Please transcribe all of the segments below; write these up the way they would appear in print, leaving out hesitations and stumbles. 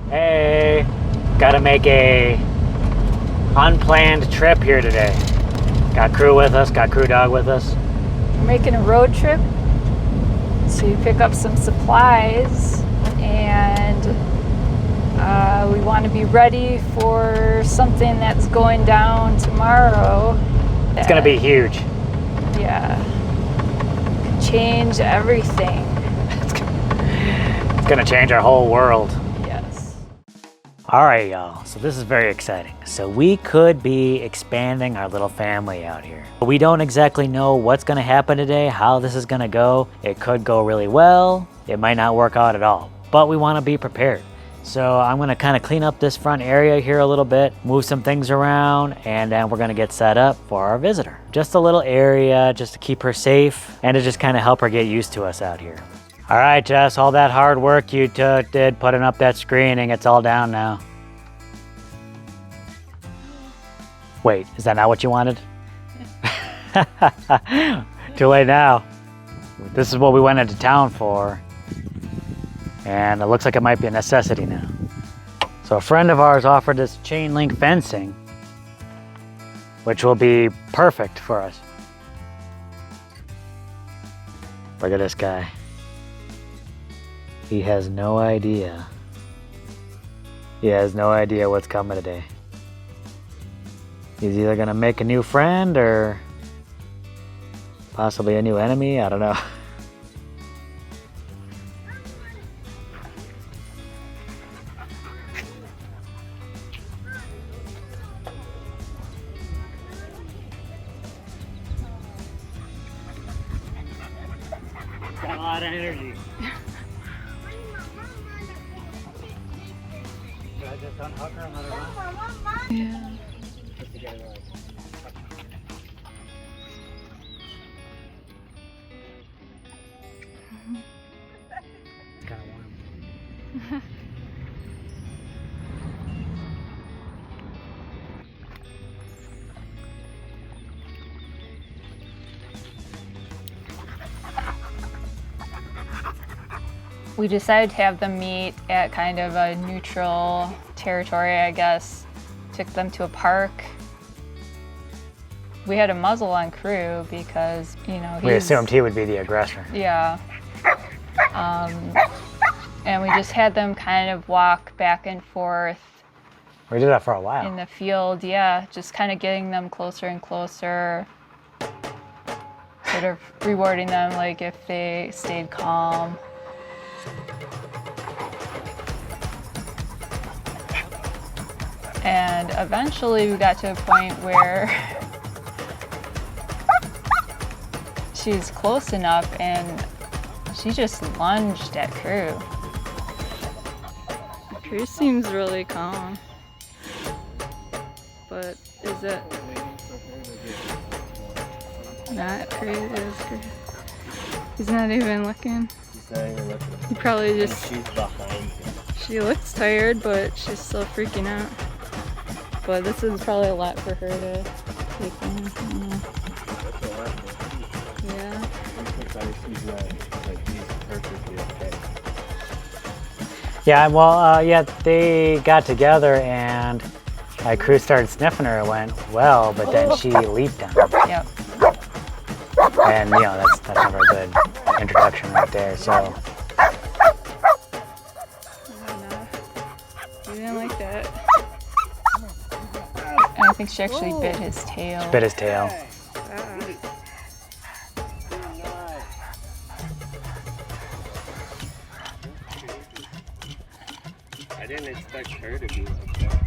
Hey, gotta make a unplanned trip here today. Got crew with us, got crew dog with us. We're making a road trip to pick up some supplies, and we want to be ready for something that's going down tomorrow. It's gonna be huge. Yeah. Could change everything. It's gonna change our whole world. Yes. All right, y'all, so this is very exciting. So we could be expanding our little family out here. We don't exactly know what's gonna happen today, how this is gonna go. It could go really well, it might not work out at all, but we wanna be prepared. So I'm gonna kind of clean up this front area here a little bit, move some things around, and then we're gonna get set up for our visitor. Just a little area just to keep her safe and to just kind of help her get used to us out here. All right, Jess, all that hard work you did putting up that screening, it's all down now. Wait, is that not what you wanted? Too late now. This is what we went into town for, and it looks like it might be a necessity now. So a friend of ours offered us chain link fencing, which will be perfect for us. Look at this guy. He has no idea. He has no idea what's coming today. He's either gonna make a new friend or possibly a new enemy, I don't know. Got a lot of energy. Should I just unhook her and let her run? Yeah. Just to get her right. It's kind of warm. We decided to have them meet at kind of a neutral territory, I guess. Took them to a park. We had a muzzle on Crew because, you know, We assumed he would be the aggressor. Yeah. And we just had them kind of walk back and forth We did that for a while. in the field, yeah, just kind of getting them closer and closer, sort of rewarding them like if they stayed calm. And eventually we got to a point where she's close enough and she just lunged at Crew. Crew seems really calm, but is it not Crew? It is Crew. He's not even looking. He's not even looking. He probably just. She's behind him. She looks tired, but she's still freaking out. But this is probably a lot for her to take in. That's a lot. Yeah. He's not, like, he's perfectly okay. Yeah, well, yeah, they got together and Crew started sniffing her. It went well, but then she leaped on him. Yep. And, you know, that's never a good introduction right there, so. You didn't like that. And I think she actually bit his tail. Bit his tail. I didn't expect her to be like that.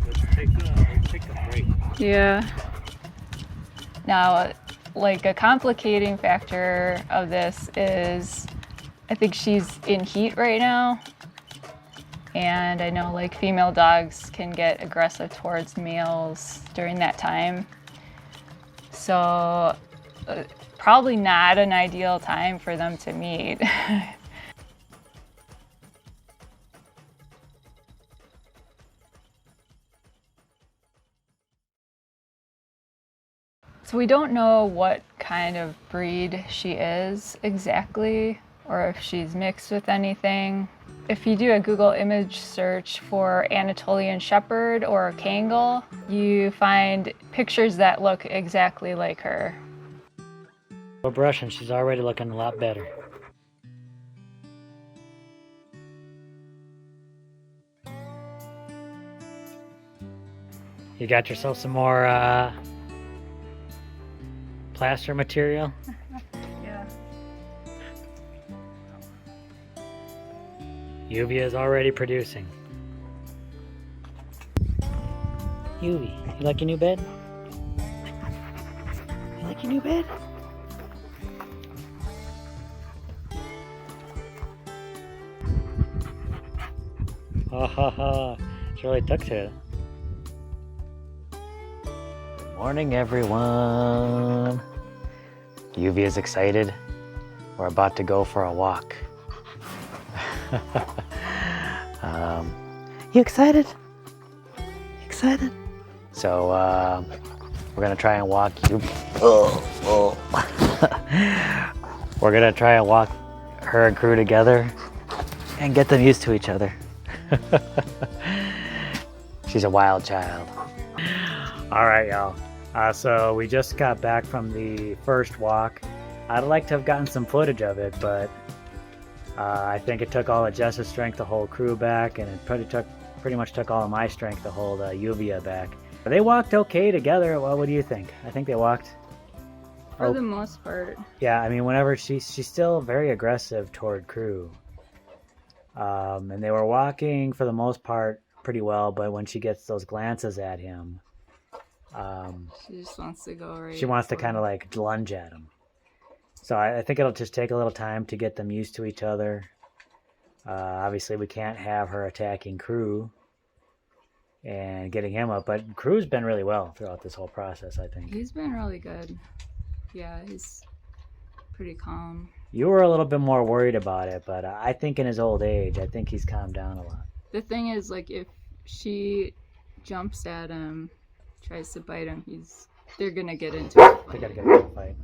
Let's take a break. Yeah. Now, like a complicating factor of this is I think she's in heat right now. And I know like female dogs can get aggressive towards males during that time. So probably not an ideal time for them to meet. So we don't know what kind of breed she is exactly, or if she's mixed with anything. If you do a Google image search for Anatolian Shepherd or Kangal, you find pictures that look exactly like her. We're brushing, she's already looking a lot better. You got yourself some more plaster material? Yeah. Uvia is already producing. Uvie, you like your new bed? You like your new bed? Ha ha ha, she really took to it. Good morning, everyone. Uvia is excited. We're about to go for a walk. You excited? Excited? So we're gonna try and walk you. We're gonna try and walk her and crew together and get them used to each other. She's a wild child. All right, y'all. So we just got back from the first walk. I'd like to have gotten some footage of it, but I think it took all of Jess's strength to hold crew back, and it pretty much took all of my strength to hold Uvia back. They walked okay together. Well, what do you think? I think they walked For the most part. Yeah, I mean, whenever she's still very aggressive toward crew. And they were walking for the most part pretty well, but when she gets those glances at him, She just wants to go right. she wants to kind of like lunge at him. So I think it'll just take a little time to get them used to each other. Obviously, we can't have her attacking crew and getting him up, but crew's been really well throughout this whole process, I think. He's been really good. Yeah, he's pretty calm. You were a little bit more worried about it, but I think in his old age, I think he's calmed down a lot. The thing is, like, if she jumps at him, tries to bite him, they're gonna get into a fight. They gotta get into a fight.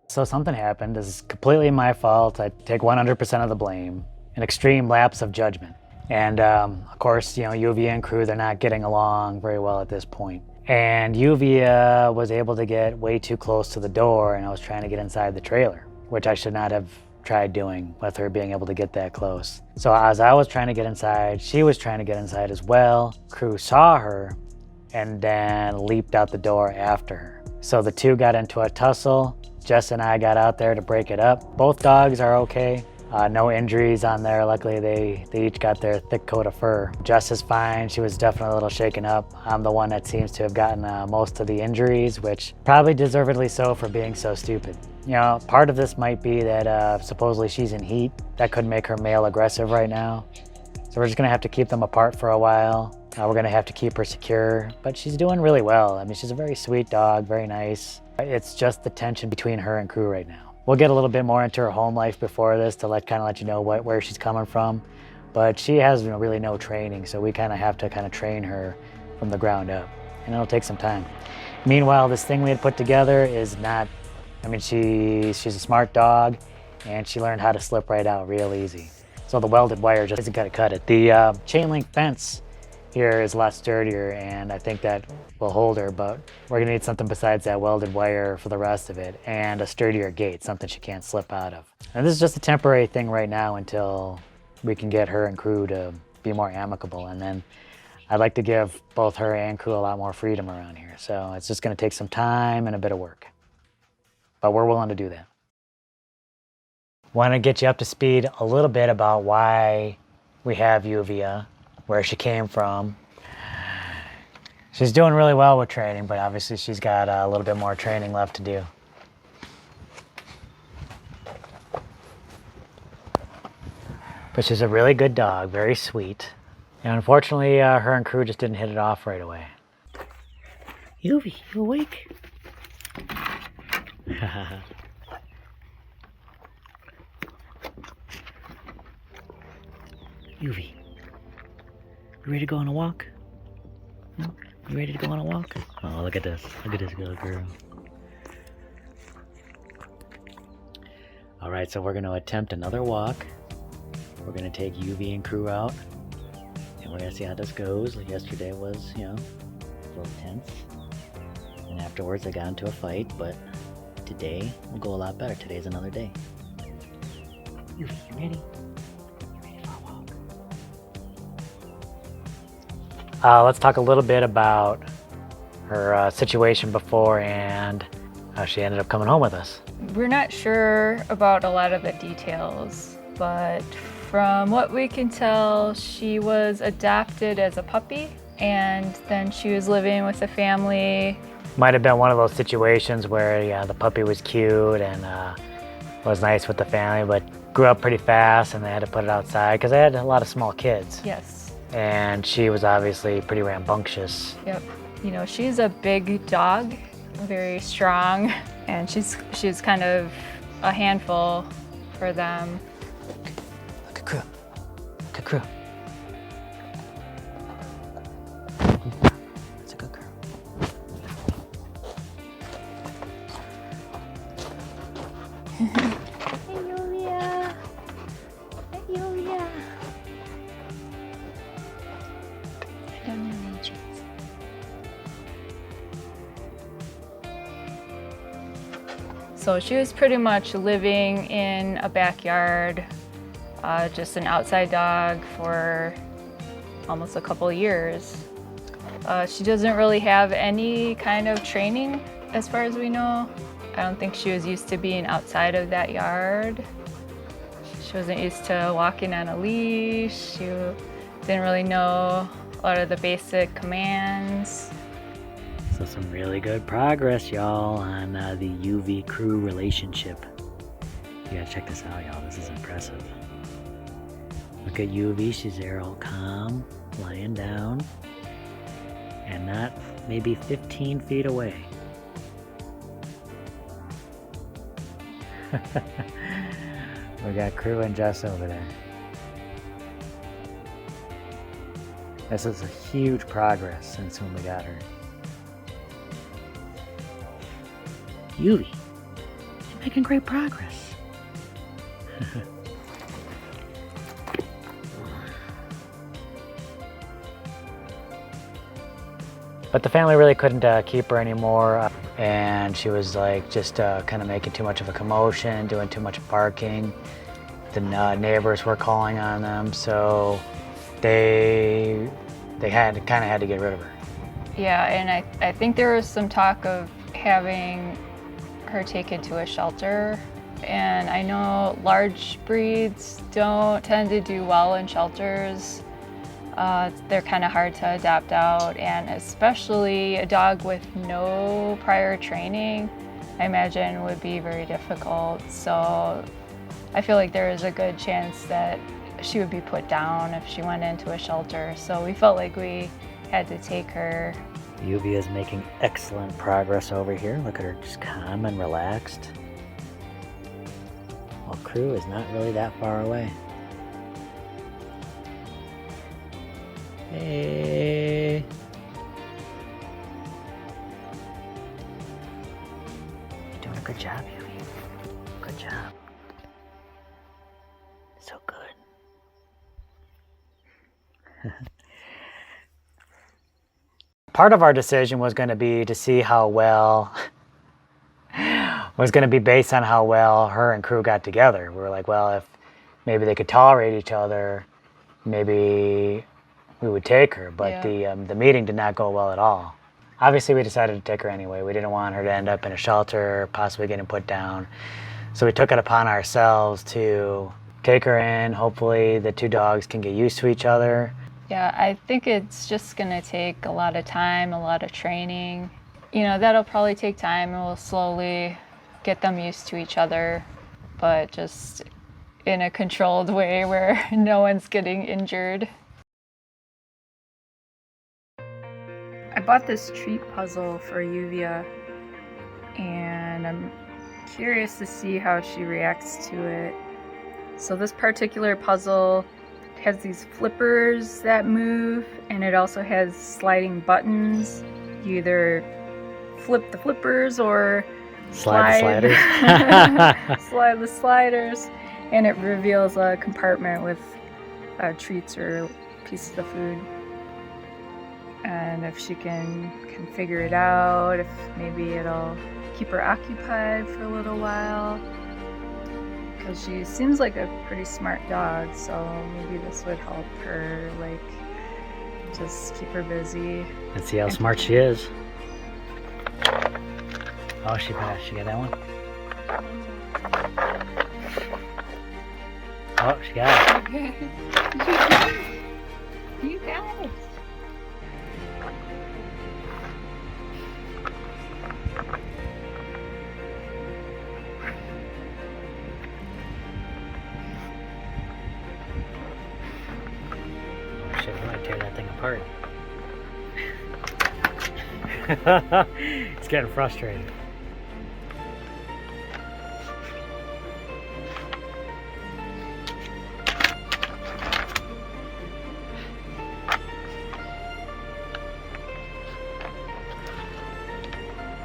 So something happened. This is completely my fault. I take 100% of the blame. An extreme lapse of judgment. And of course, you know, Uvia and crew, they're not getting along very well at this point. And Uvia was able to get way too close to the door, and I was trying to get inside the trailer, which I should not have tried doing with her being able to get that close. So as I was trying to get inside, she was trying to get inside as well. Crew saw her and then leaped out the door after her. So the two got into a tussle. Jess and I got out there to break it up. Both dogs are okay. No injuries on there. Luckily, they each got their thick coat of fur. Jess is fine. She was definitely a little shaken up. I'm the one that seems to have gotten most of the injuries, which probably deservedly so for being so stupid. You know, part of this might be that supposedly she's in heat. That could make her male aggressive right now. So we're just gonna have to keep them apart for a while. We're gonna have to keep her secure, but she's doing really well. I mean, she's a very sweet dog, very nice. It's just the tension between her and crew right now. We'll get a little bit more into her home life before this to kind of let you know where she's coming from. But she has really no training, so we kind of have to train her from the ground up. And it'll take some time. Meanwhile, this thing we had put together is not, I mean, she's a smart dog, and she learned how to slip right out real easy. So the welded wire just isn't gonna cut it. The chain link fence here is a lot sturdier, and I think that will hold her, but we're gonna need something besides that welded wire for the rest of it, and a sturdier gate, something she can't slip out of. And this is just a temporary thing right now until we can get her and crew to be more amicable, and then I'd like to give both her and crew a lot more freedom around here. So it's just gonna take some time and a bit of work, but we're willing to do that. Want to get you up to speed a little bit about why we have Uvia, where she came from. She's doing really well with training, but obviously she's got a little bit more training left to do. But she's a really good dog, very sweet. And unfortunately, her and crew just didn't hit it off right away. Yuvi, you awake? Yuvi, you ready to go on a walk? No? You ready to go on a walk? Oh, look at this. Look at this little girl. Alright, so we're going to attempt another walk. We're going to take Yuvi and Crew out. And we're going to see how this goes. Like yesterday was, you know, a little tense. And afterwards I got into a fight, but today will go a lot better. Today's another day. Yuvi, you ready? You ready for a walk? Let's talk a little bit about her situation before and how she ended up coming home with us. We're not sure about a lot of the details, but from what we can tell, she was adopted as a puppy, and then she was living with a family. Might have been one of those situations where, yeah, the puppy was cute and was nice with the family, but grew up pretty fast and they had to put it outside because they had a lot of small kids. Yes. And she was obviously pretty rambunctious. Yep. You know, she's a big dog, very strong, and she's kind of a handful for them. Look at Crew. Look at Crew. That's a good girl. Hey, Yulia. Hey, Yulia. I don't know any treats. So she was pretty much living in a backyard, just an outside dog for almost a couple of years. She doesn't really have any kind of training as far as we know. I don't think she was used to being outside of that yard. She wasn't used to walking on a leash. She didn't really know a lot of the basic commands. So some really good progress, y'all, on the UV Crew relationship. You gotta check this out, y'all. This is impressive. Look at UV. She's there all calm, lying down, and not maybe 15 feet away. We got Crew and Jess over there. This is a huge progress since when we got her. Yuvi, you're making great progress. But the family really couldn't keep her anymore, and she was like just kind of making too much of a commotion, doing too much barking. The neighbors were calling on them, so they had to get rid of her. Yeah, and I think there was some talk of having her taken to a shelter. And I know large breeds don't tend to do well in shelters. They're kind of hard to adapt out, and especially a dog with no prior training, I imagine would be very difficult. So I feel like there is a good chance that she would be put down if she went into a shelter. So we felt like we had to take her. Yuvi is making excellent progress over here. Look at her, just calm and relaxed. Well, Crew is not really that far away. Hey. You're doing a good job, Yuvi. Good job. So good. Part of our decision was going to be to see how well, was going to be based on how well her and Crew got together. We were like, well, if maybe they could tolerate each other, maybe we would take her. But Yeah. the meeting did not go well at all. Obviously, we decided to take her anyway. We didn't want her to end up in a shelter, possibly getting put down. So we took it upon ourselves to take her in. Hopefully, the two dogs can get used to each other. Yeah, I think it's just gonna take a lot of time, a lot of training. You know, that'll probably take time, and we'll slowly get them used to each other, but just in a controlled way where no one's getting injured. I bought this treat puzzle for Yuvia, and I'm curious to see how she reacts to it. So this particular puzzle has these flippers that move, and it also has sliding buttons. You either flip the flippers or Slide the sliders. slide the sliders, and it reveals a compartment with treats or pieces of food. And if she can figure it out, if maybe it'll keep her occupied for a little while, because she seems like a pretty smart dog, so maybe this would help her, like, just keep her busy. Let's see how smart she is. Oh, she passed. She got that one? Oh, she got it. You got it. Oh shit, I might tear that thing apart. It's getting frustrated.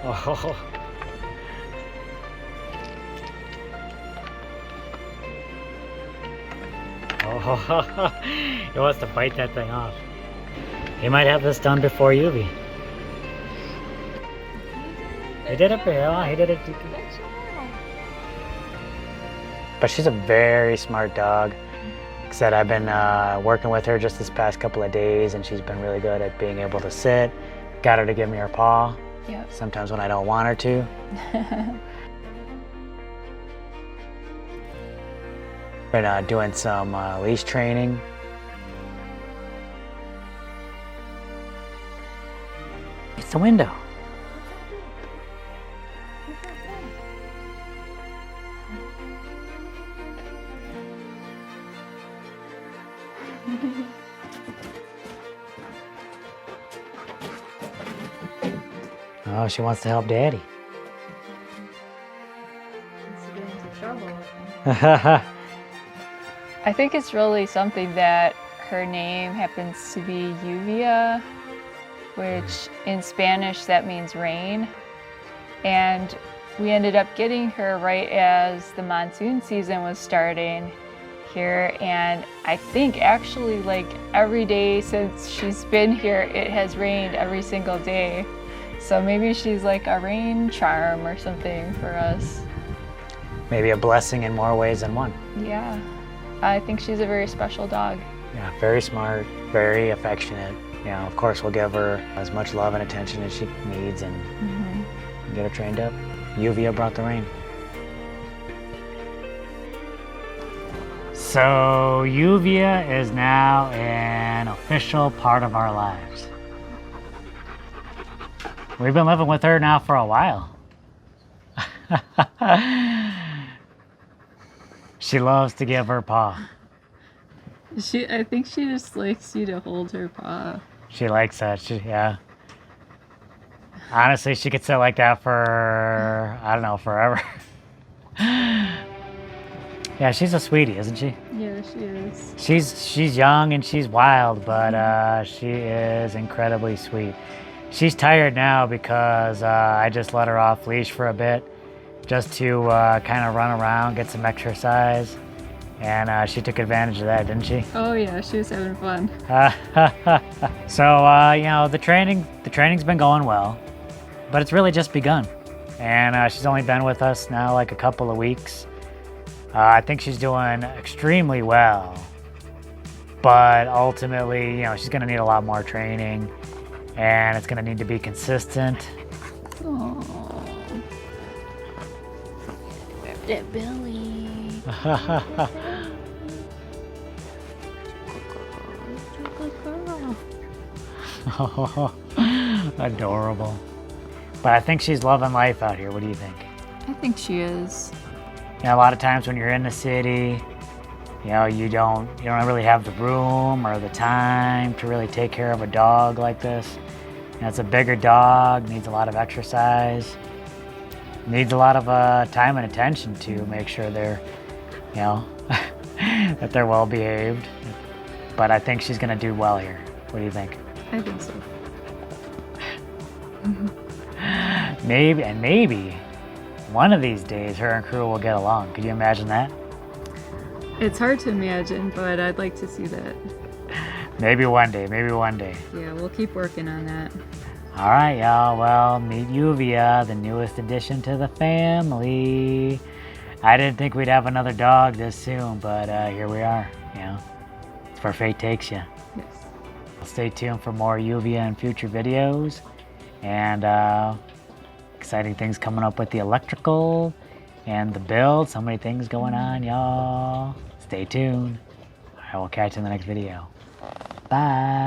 Oh. Oh, he wants to bite that thing off. He might have this done before Yuvi. He did it, he did it. But she's a very smart dog. Like I said, I've been working with her just this past couple of days, and she's been really good at being able to sit. Got her to give me her paw. Yep. Sometimes when I don't want her to. Been doing some leash training. It's the window. Oh, she wants to help Daddy. I think it's really something that her name happens to be Lluvia, which in Spanish that means rain. And we ended up getting her right as the monsoon season was starting here, and I think actually like every day since she's been here it has rained every single day. So maybe she's like a rain charm or something for us. Maybe a blessing in more ways than one. Yeah, I think she's a very special dog. Yeah, very smart, very affectionate. You know, of course we'll give her as much love and attention as she needs and get her trained up. Lluvia brought the rain. So Lluvia is now an official part of our lives. We've been living with her now for a while. She loves to give her paw. I think she just likes you to hold her paw. She likes that, yeah. Honestly, she could sit like that for, I don't know, forever. Yeah, she's a sweetie, isn't she? Yeah, she is. She's young and she's wild, but she is incredibly sweet. She's tired now because I just let her off leash for a bit just to kind of run around, get some exercise. And she took advantage of that, didn't she? Oh yeah, she was having fun. So, you know, the training's been going well, but it's really just begun. And she's only been with us now like a couple of weeks. I think she's doing extremely well, but ultimately, you know, she's gonna need a lot more training, and it's gonna need to be consistent. Aww. That belly. Oh, adorable. But I think she's loving life out here. What do you think? I think she is. You know, a lot of times when you're in the city, you know, you don't really have the room or the time to really take care of a dog like this. It's a bigger dog, needs a lot of exercise, needs a lot of time and attention to make sure they're, you know, that they're well behaved. But I think she's gonna do well here. What do you think? I think so. Maybe one of these days her and crew will get along. Could you imagine that? It's hard to imagine, but I'd like to see that. Maybe one day, maybe one day. Yeah, we'll keep working on that. All right, y'all. Well, meet Yuvia, the newest addition to the family. I didn't think we'd have another dog this soon, but here we are. You know, it's where fate takes you. Yes. Stay tuned for more Yuvia in future videos, and exciting things coming up with the electrical and the build. So many things going on, y'all. Stay tuned. I will catch you in the next video. Bye.